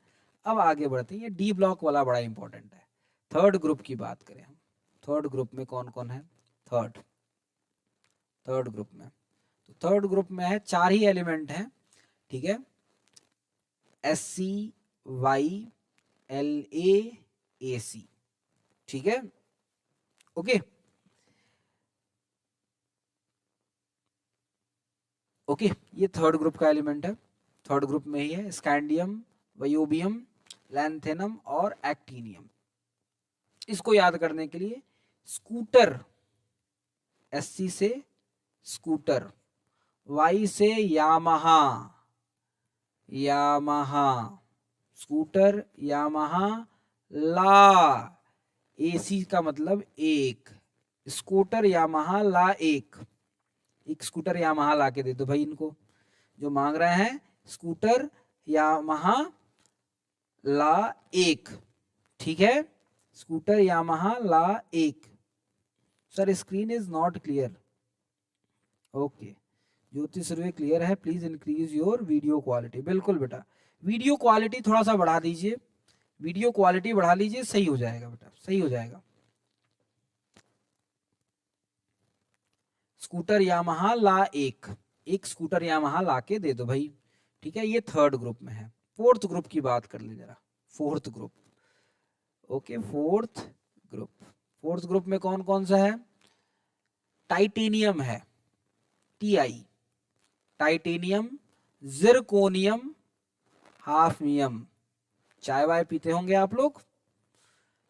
अब आगे बढ़ते हैं, ये डी ब्लॉक वाला बड़ा इंपॉर्टेंट है। थर्ड ग्रुप की बात करें हम, थर्ड ग्रुप में कौन कौन है, थर्ड थर्ड ग्रुप में, तो थर्ड ग्रुप में है, चार ही एलिमेंट हैं। ठीक है, SCYLAAC। ठीक है, ओके, ओके, ये थर्ड ग्रुप का एलिमेंट है, थर्ड ग्रुप में ही है, स्कैंडियम, वायोबियम, लैंथेनम और एक्टिनियम। इसको याद करने के लिए स्कूटर, SC से स्कूटर, Y से यामाहा, यामाहा स्कूटर, यामाहा ला, AC का मतलब एक, स्कूटर यामाहा ला एक, एक स्कूटर यामाहा ला के दे दो भाई इनको, जो मांग रहे हैं स्कूटर यामाहा ला एक। ठीक है, स्कूटर यामाहा ला एक। Sir screen is not clear, okay, Jyoti Sarve clear है, please increase your video quality. बिल्कुल बेटा, वीडियो क्वालिटी थोड़ा सा बढ़ा दीजिए, वीडियो क्वालिटी बढ़ा लीजिए, सही हो जाएगा बेटा, सही हो जाएगा। स्कूटर यामाहा ला एक, एक स्कूटर यामाहा ला के दे दो भाई। ठीक है, ये थर्ड ग्रुप में है। फोर्थ ग्रुप की बात कर ले जरा, fourth group, okay, fourth group, fourth group में कौन कौन सा है, टाइटेनियम है, TI, टाइटेनियम, जिरकोनियम, हाफनियम। चाय वाय पीते होंगे आप लोग,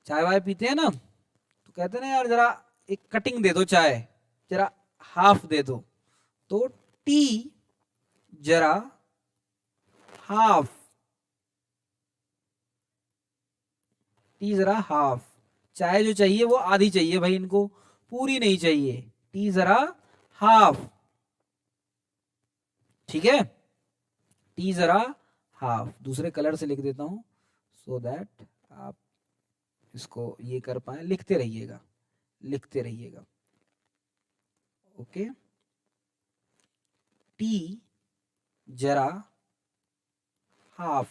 चाय वाय पीते हैं ना, तो कहते हैं ना यार जरा एक कटिंग दे दो चाय, जरा हाफ दे दो, तो टी जरा हाफ, टी जरा हाफ, चाय जो चाहिए वो आधी चाहिए भाई, इनको पूरी नहीं चाहिए। टी जरा हाफ, ठीक है, टी जरा हाफ। दूसरे कलर से लिख देता हूं सो दैट आप इसको ये कर पाए, लिखते रहिएगा, लिखते रहिएगा। ओके, टी जरा हाफ,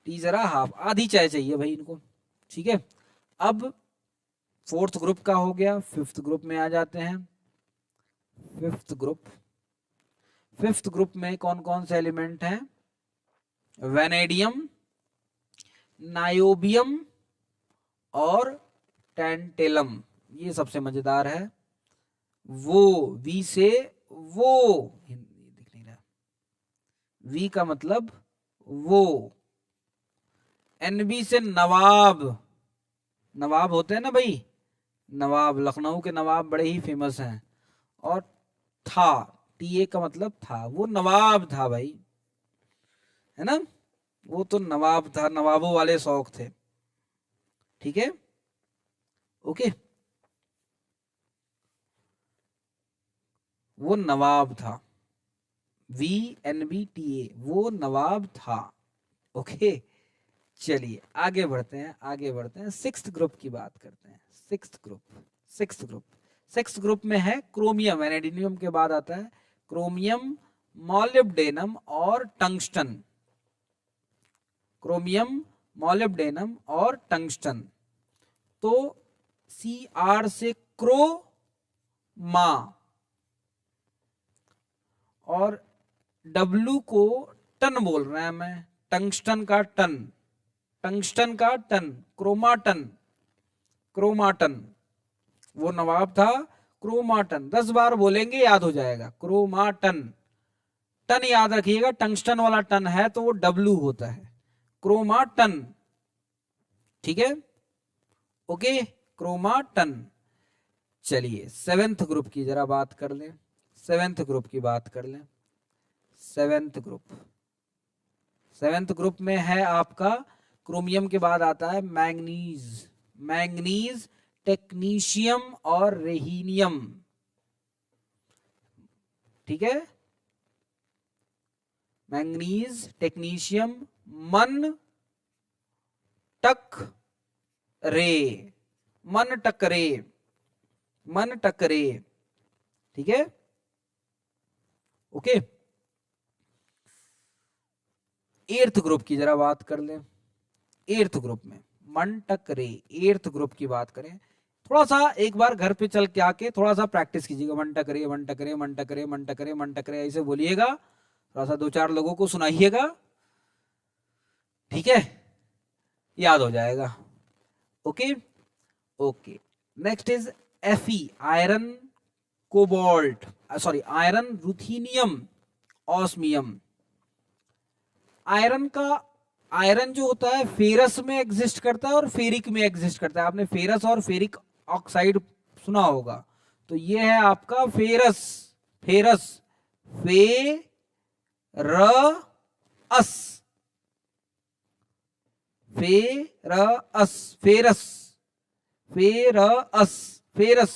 टी जरा हाफ, आधी चाय चाहिए भाई इनको, ठीक है। अब फोर्थ ग्रुप का हो गया, फिफ्थ ग्रुप में आ जाते हैं। फिफ्थ ग्रुप, फिफ्थ ग्रुप में कौन कौन से एलिमेंट हैं? वेनेडियम, नायोबियम और टेंटेलम। ये सबसे मजेदार है। वो, वी से वो, दिख नहीं रहा, वी का मतलब वो। एनबी से नवाब, नवाब होते हैं ना भाई, नवाब, लखनऊ के नवाब बड़े ही फेमस हैं। और था, टीए का मतलब था, वो नवाब था भाई, है ना, वो तो नवाब था, नवाबों वाले शौक थे, ठीक है। ओके, वो नवाब था, V N B T A, वो नवाब था। ओके, चलिए आगे बढ़ते हैं, आगे बढ़ते हैं, सिक्स्थ ग्रुप की बात करते हैं। Sixth group, sixth group, sixth group में है क्रोमियम, वेनेडियम के बाद आता है क्रोमियम, मॉलिब्डेनम और टंगस्टन। क्रोमियम, मॉलिब्डेनम और टंगस्टन। तो सी आर से क्रो मा, और डब्लू को टन बोल रहे हैं मैं, टंगस्टन का टन, टंगस्टन का टन, क्रोमाटन, क्रोमाटन, वो नवाब था, क्रोमाटन। 10 बार बोलेंगे याद हो जाएगा, क्रोमाटन। टन याद रखिएगा, टंगस्टन वाला टन है तो वो डब्लू होता है, क्रोमाटन, ठीक है। ओके, क्रोमाटन। चलिए सेवेंथ ग्रुप की जरा बात कर लें, सेवेंथ ग्रुप की बात कर लें। सेवेंथ ग्रुप, सेवेंथ ग्रुप में है आपका, क्रोमियम के बाद आता है मैंगनीज, मैंगनीज, टेक्नीशियम और रेहीनियम, ठीक है। मैंगनीज, टेक्नीशियम, मन टक रे, मन टकरे, मन टकरे, ठीक है। ओके, एर्थ ग्रुप की जरा बात कर लें। एर्थ ग्रुप में मन टकरे, एर्थ ग्रुप की बात करें, थोड़ा सा एक बार घर पे चल के आके थोड़ा सा प्रैक्टिस कीजिएगा। मन टकरे, मन टकरे, मन टकरे, मन टकरे, मन टकरे, ऐसे बोलिएगा, थोड़ा सा 2-4 लोगों को सुनाइएगा, ठीक है, याद हो जाएगा। Okay, okay, next is Fe, iron, cobalt, sorry iron, ruthenium, osmium. Iron का, आयरन जो होता है फेरस में एग्जिस्ट करता है और फेरिक में एग्जिस्ट करता है। आपने फेरस और फेरिक ऑक्साइड सुना होगा, तो ये है आपका फेरस, फेरस, फे र अस, फेरस, फेरस, फेरस, फेरस,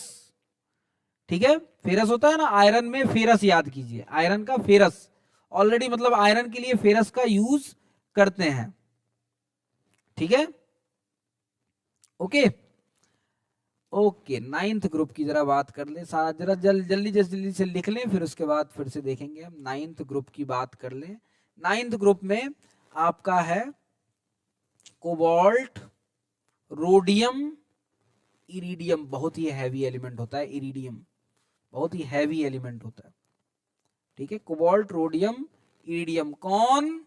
ठीक है। फेरस होता है ना आयरन में, फेरस याद कीजिए, आयरन का फेरस, ऑलरेडी मतलब आयरन के लिए फेरस का यूज करते हैं, ठीक है। ओके, ओके, नाइन्थ ग्रुप की जरा बात कर ले, सारा जरा जल्दी जल्दी से लिख लें, फिर उसके बाद फिर से देखेंगे हम। नाइन्थ ग्रुप की बात कर लें। नाइन्थ ग्रुप में आपका है कोबाल्ट, रोडियम, इरिडियम, बहुत ही हैवी एलिमेंट होता है इरिडियम, बहुत ही हैवी एलिमेंट होता है, ठीक है। Cobalt, rhodium, iridium. कौन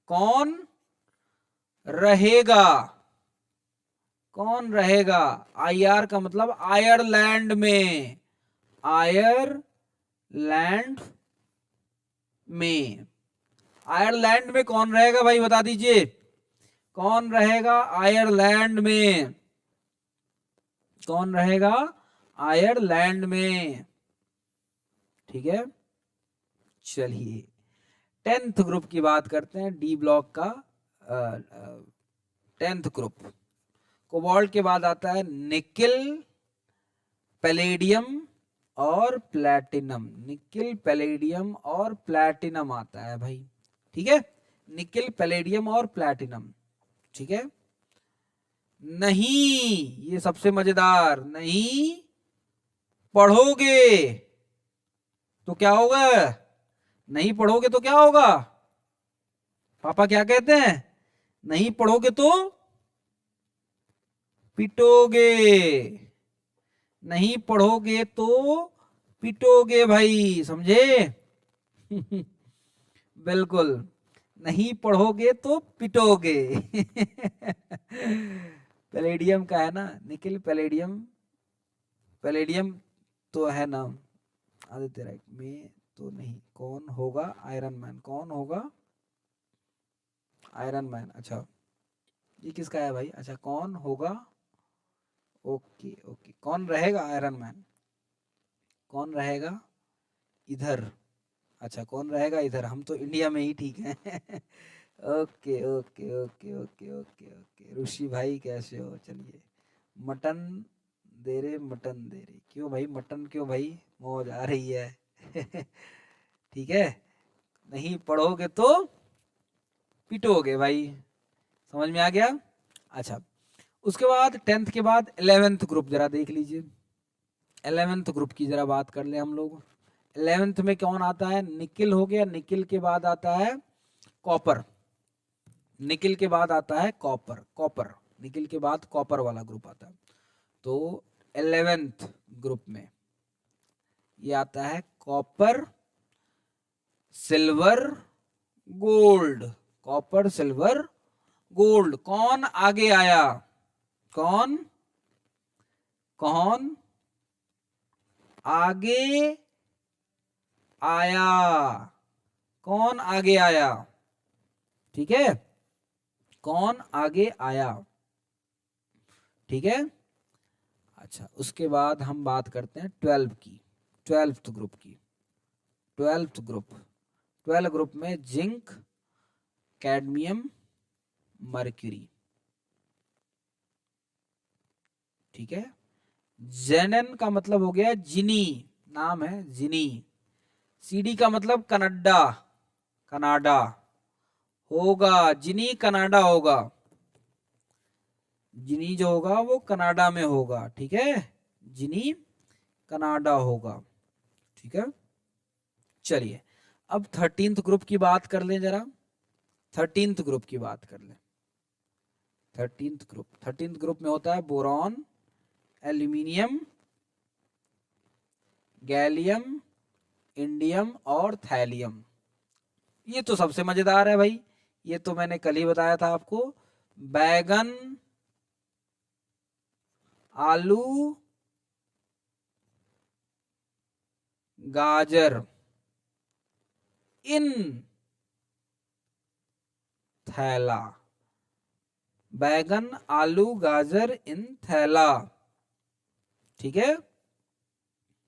कौन रहेगा, कौन रहेगा? आईआर का मतलब आयरलैंड में, आयरलैंड में, आयरलैंड में कौन रहेगा भाई बता दीजिए, कौन रहेगा आयरलैंड में, कौन रहेगा आयरलैंड में, ठीक है। चलिए 10th ग्रुप की बात करते हैं, डी ब्लॉक का, 10th ग्रुप। कोबाल्ट के बाद आता है निकिल, पैलेडियम और प्लैटिनम। निकिल, पैलेडियम और प्लैटिनम आता है भाई, ठीक है, निकिल, पैलेडियम और प्लैटिनम, ठीक है। नहीं, ये सबसे मजेदार, नहीं पढ़ोगे तो क्या होगा? नहीं पढ़ोगे तो क्या होगा? पापा क्या कहते हैं? नहीं पढ़ोगे तो पिटोगे, नहीं पढ़ोगे तो पिटोगे भाई, समझे? बिल्कुल, नहीं पढ़ोगे तो पिटोगे। पैलेडियम का है ना, निकिल, पैलेडियम, पैलेडियम तो है ना आदित्य राइट में तो नहीं। कौन होगा आयरन मैन? कौन होगा आयरन मैन? अच्छा, ये किसका है भाई? अच्छा, कौन होगा, ओके ओके, कौन रहेगा आयरन मैन? कौन रहेगा इधर? अच्छा, कौन रहेगा इधर? हम तो इंडिया में ही ठीक हैं। Okay okay okay okay okay okay, Rishi भाई कैसे हो? चलिए, मटन दे रे, मटन दे रे, क्यों भाई मटन, क्यों भाई, मौज आ रही है। ठीक है, नहीं पढ़ोगे तो पिटोगे भाई, समझ में आ गया? अच्छा, उसके बाद 10th के बाद 11th ग्रुप जरा देख लीजिए। 11th ग्रुप की जरा बात कर ले हम लोग। 11th में कौन आता है? निकिल हो गया, निकिल के बाद आता है कॉपर, निकिल के बाद आता है कॉपर, कॉपर, निकिल के बाद कॉपर वाला ग्रुप आता है। तो 11th ग्रुप में ये आता है copper, silver, gold, copper, silver, gold. कौन आगे आया? कौन कौन आगे आया? कौन आगे आया? ठीक है, कौन आगे आया? ठीक है। अच्छा, उसके बाद हम बात करते हैं 12 की, 12th ग्रुप की। 12th ग्रुप, 12 ग्रुप में जिंक, कैडमियम, मर्क्यूरी, ठीक है। जेनन का मतलब हो गया जिनी, नाम है जिनी। सीडी का मतलब कनाडा, कनाडा होगा, जिनी कनाडा होगा, जिनी जो होगा वो कनाडा में होगा, ठीक है, जिनी कनाडा होगा, ठीक है। चलिए, अब 13th ग्रुप की बात कर लें जरा, 13th ग्रुप की बात कर लें। 13th ग्रुप, 13th ग्रुप में होता है बोरॉन, एल्यूमिनियम, गैलियम, इंडियम और थैलियम। ये तो सबसे मजेदार है भाई, ये तो मैंने कल ही बताया था आपको। बैगन, आलू, गाजर इन थैला, बैगन, आलू, गाजर इन थैला, ठीक है,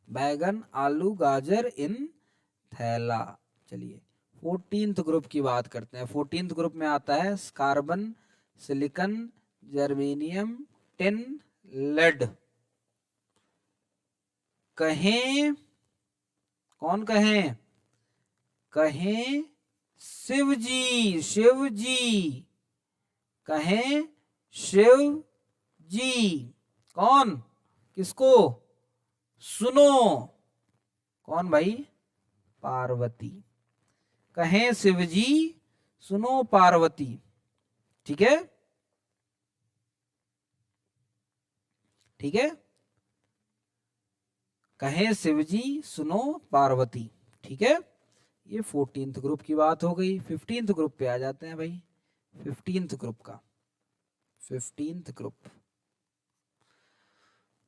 बैगन, आलू, गाजर इन थैला। चलिए, 14th ग्रुप की बात करते हैं। 14th ग्रुप में आता है carbon, silicon, germanium, tin, lead. कहें, कौन कहें? कहें शिव जी, शिव जी, कहें शिव जी। कौन? किसको? सुनो, कौन भाई? पार्वती। कहें शिव जी, सुनो पार्वती, ठीक है, ठीक है, कहें शिव जी, सुनो पार्वती, ठीक है। ये 14th ग्रुप की बात हो गई। 15th ग्रुप पे आ जाते हैं भाई। 15th ग्रुप का, 15th ग्रुप,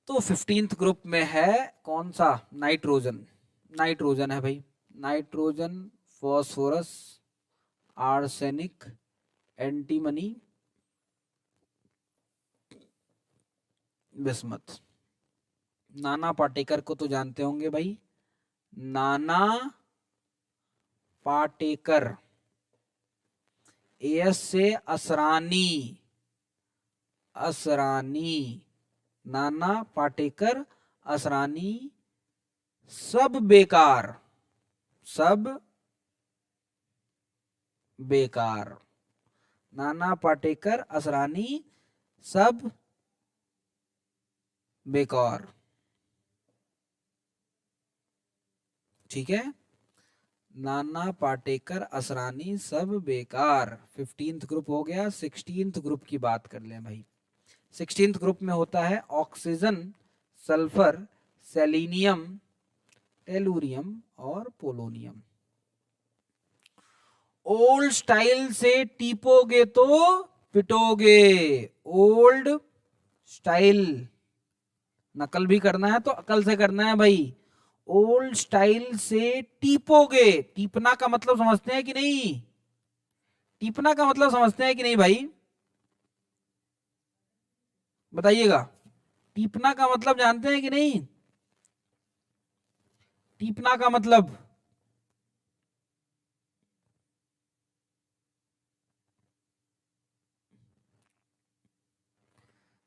तो 15th ग्रुप में है कौन सा? नाइट्रोजन, नाइट्रोजन है भाई, nitrogen, phosphorus, arsenic, antimony, bismuth. Nana Patekar को तो जानते होंगे भाई, नाना पाटेकर, एएस से असरानी, असरानी, नाना पाटेकर असरानी सब बेकार, सब बेकार, नाना पाटेकर असरानी सब बेकार। ठीक है, नाना पाटेकर असरानी सब बेकार। 15th ग्रुप हो गया। 16th ग्रुप की बात कर लें भाई। 16th ग्रुप में होता है ऑक्सीजन, सल्फर, सेलेनियम, टेलुरियम और पोलोनियम। ओल्ड स्टाइल से टीपोगे तो पिटोगे। ओल्ड स्टाइल, नकल भी करना है तो अकल से करना है भाई। ओल्ड स्टाइल से टीपोगे, टीपना का मतलब समझते हैं कि नहीं? टीपना का मतलब समझते हैं कि नहीं भाई? बताइएगा, टीपना का मतलब जानते हैं कि नहीं? टीपना का मतलब,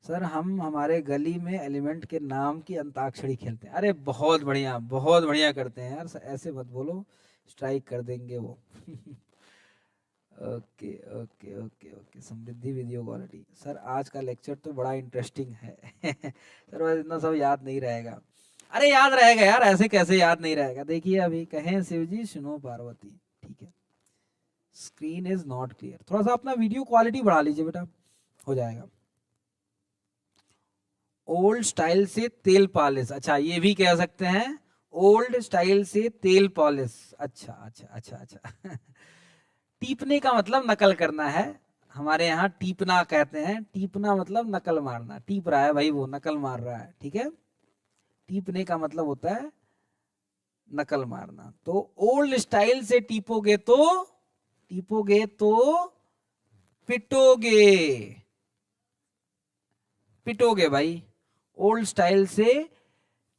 सर हम हमारे गली में एलिमेंट के नाम की अंताक्षरी खेलते हैं। अरे बहुत बढ़िया करते हैं यार, ऐसे मत बोलो, स्ट्राइक कर देंगे वो। Okay okay okay okay. Samriddhi video quality, sir आज का लेक्चर तो बड़ा इंटरेस्टिंग है। सर बस इतना सब याद नहीं रहेगा। अरे याद रहेगा यार, ऐसे कैसे याद नहीं रहेगा? देखिए अभी कहें शिव जी सुनो पार्वती, ठीक है। स्क्रीन इज नॉट क्लियर, थोड़ा सा अपना वीडियो क्वालिटी बढ़ा लीजिए बेटा, हो जाएगा। ओल्ड स्टाइल से तेल पॉलिश, अच्छा ये भी कह सकते हैं, ओल्ड स्टाइल से तेल पॉलिश। अच्छा अच्छा अच्छा अच्छा। टीपने का मतलब नकल करना है, हमारे यहाँ टीपना कहते हैं। टीपना मतलब नकल मारना, टीप रहा है भाई, वो नकल मार रहा है, ठीक है। टीपने का मतलब होता है नकल मारना। तो ओल्ड स्टाइल से टीपोगे तो पिटोगे, पिटोगे भाई। ओल्ड स्टाइल से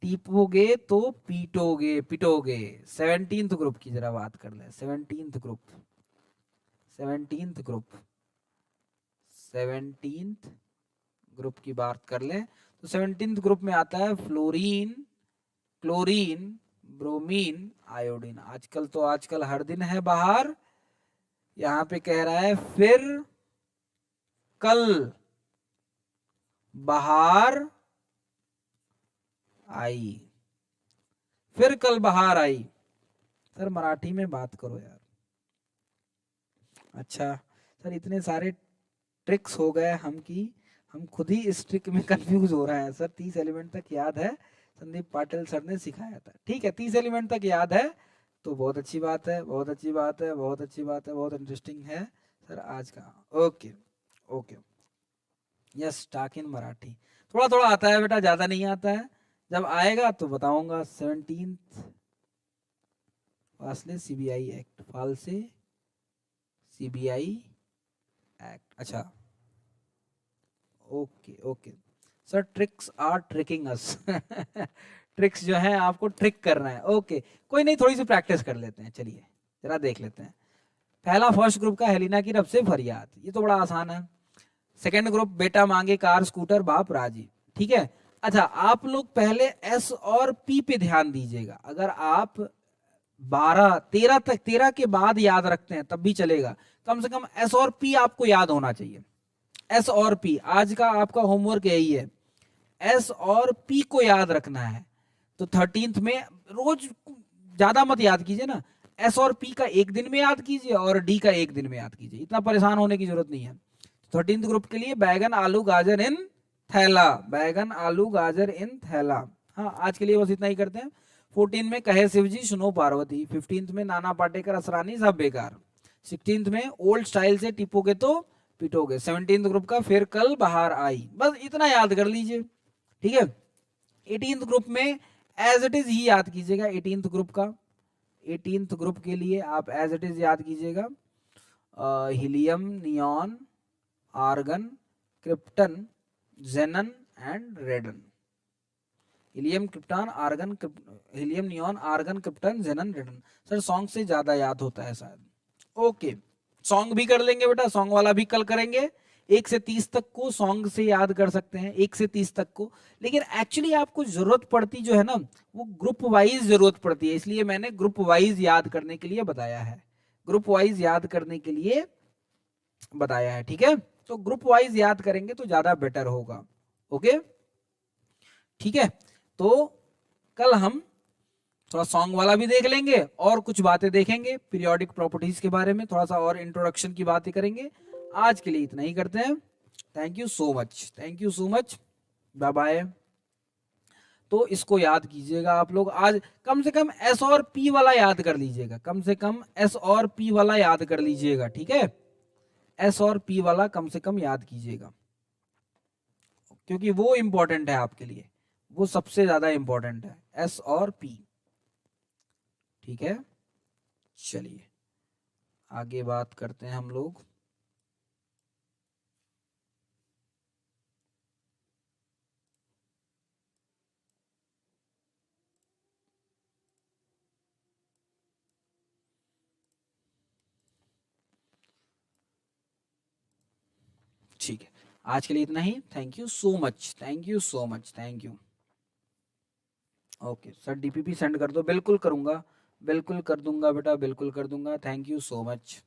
टीपोगे तो पीटोगे, पिटोगे। 17th ग्रुप की जरा बात कर ले। 17th group, 17th group, 17th group की बात कर ले तो 17th ग्रुप में आता है फ्लोरीन, क्लोरीन, ब्रोमीन, आयोडीन। आजकल हर दिन है बाहर। यहां पे कह रहा है फिर कल बाहर आई, फिर कल बाहर आई। सर मराठी में बात करो यार। अच्छा सर, इतने सारे ट्रिक्स हो गए हम खुद ही इस ट्रिक में कंफ्यूज हो रहे हैं। सर 30 एलिमेंट तक याद है, संदीप पाटिल सर ने सिखाया था। ठीक है, 30 एलिमेंट तक याद है तो बहुत अच्छी बात है, बहुत अच्छी बात है, बहुत अच्छी बात है, बहुत इंटरेस्टिंग है सर आज का। Okay okay, yes talk in Marathi. थोड़ा थोड़ा आता है बेटा, ज्यादा नहीं आता है, जब आएगा तो बताऊंगा। 17th फासले सीबीआई एक्ट, फालसे सीबीआई एक्ट, अच्छा okay okay. Sir tricks are tricking us. Tricks जो है आपको ट्रिक कर रहे हैं, ओके कोई नहीं, थोड़ी सी प्रैक्टिस कर लेते हैं, चलिए जरा देख लेते हैं। पहला फर्स्ट ग्रुप का हेलिना की रब से फरियाद, ये तो बड़ा आसान है। सेकंड ग्रुप बेटा मांगे कार स्कूटर बाप राजी, ठीक है। अच्छा आप लोग पहले एस और पी पे ध्यान दीजिएगा। अगर आप 12 13 तक, 13 के बाद याद रखते हैं तब भी चलेगा, कम से कम एस और पी आपको याद होना चाहिए। एस और पी, आज का आपका होमवर्क यही है, एस और पी को याद रखना है। तो 13th में रोज ज्यादा मत याद कीजिए ना, एस और पी का एक दिन में याद कीजिए और डी का एक दिन में याद कीजिए, इतना परेशान होने की जरूरत नहीं है। 13th ग्रुप के लिए बैगन आलू गाजर इन थैला, बैगन आलू गाजर इन थैला। हाँ आज के लिए बस इतना ही करते हैं। 14 में कहे शिवजी सुनो पार्वती, 15th में नाना पाटेकर असरानी सब बेकार, 16th में ओल्ड स्टाइल से टिपोगे तो पिटोगे, 17th ग्रुप का फिर कल बाहर आई, बस इतना याद कर लीजिए, ठीक है। 18th ग्रुप में एज इट इज ही याद कीजिएगा। 18th ग्रुप का, 18th ग्रुप के लिए आप एज इट इज याद कीजिएगा। Helium, neon, argon, krypton, xenon and radon. Helium, krypton, argon, helium, neon, argon, krypton, xenon, radon. Sir song से ज्यादा याद होता है शायद। ओके सॉन्ग भी कर लेंगे बेटा, सॉन्ग वाला भी कल करेंगे। 1 से 30 तक को सॉन्ग से याद कर सकते हैं, 1 से 30 तक को। लेकिन एक्चुअली आपको जरूरत पड़ती जो है ना, वो ग्रुप वाइज जरूरत पड़ती है, इसलिए मैंने ग्रुप वाइज याद करने के लिए बताया है, ग्रुप वाइज याद करने के लिए बताया है, ठीक है। तो ग्रुप वाइज याद करेंगे तो ज्यादा बेटर होगा। ओके, ठीक है। तो कल हम थोड़ा सॉन्ग वाला भी देख लेंगे और कुछ बातें देखेंगे पीरियोडिक प्रॉपर्टीज के बारे में, थोड़ा सा और इंट्रोडक्शन की बातें करेंगे। आज के लिए इतना ही करते हैं। Thank you so much, thank you so much, bye bye. तो इसको याद कीजिएगा आप लोग, आज कम से कम एस और पी वाला याद कर लीजिएगा, कम से कम एस और पी वाला याद कर लीजिएगा, ठीक है। एस और पी वाला कम से कम याद कीजिएगा, क्योंकि वो इंपॉर्टेंट है आपके लिए, वो सबसे ज्यादा इंपॉर्टेंट है, एस और पी, ठीक है। चलिए आगे बात करते हैं हम लोग। ठीक है, आज के लिए इतना ही। Thank you so much, thank you so much, thank you. Okay sir, DPP send कर दो, बिल्कुल करूंगा, बिल्कुल कर दूंगा बेटा, बिल्कुल कर दूंगा। Thank you so much.